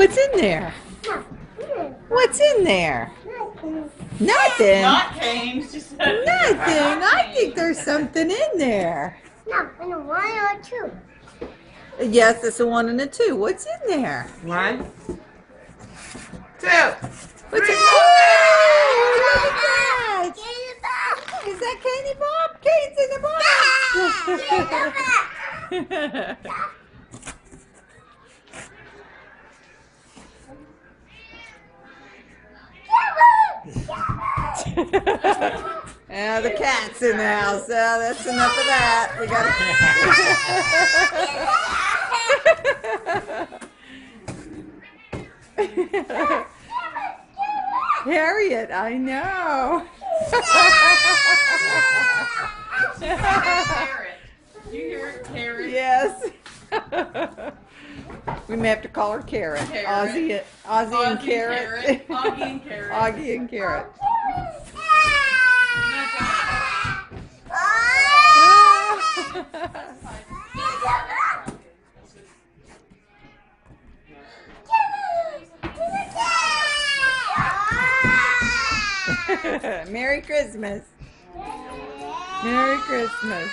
What's in there? What's in there? Nothing. Not canes. Just Nothing. I think there's something in there. No, and a 1 or 2. Yes, it's a 1 and a 2. What's in there? 1, 2. What's in there? Look at that. Is that Candy Bob? Cane's in the box. Now the cat's in the house. That's enough of that. We got Harriet, I know. Carrot. You hear it, Carrot? Yes. We may have to call her Carrot. Carrot. Ozzy and Carrot. Augie and Carrot. Augie and Carrot. Merry Christmas. Merry Christmas.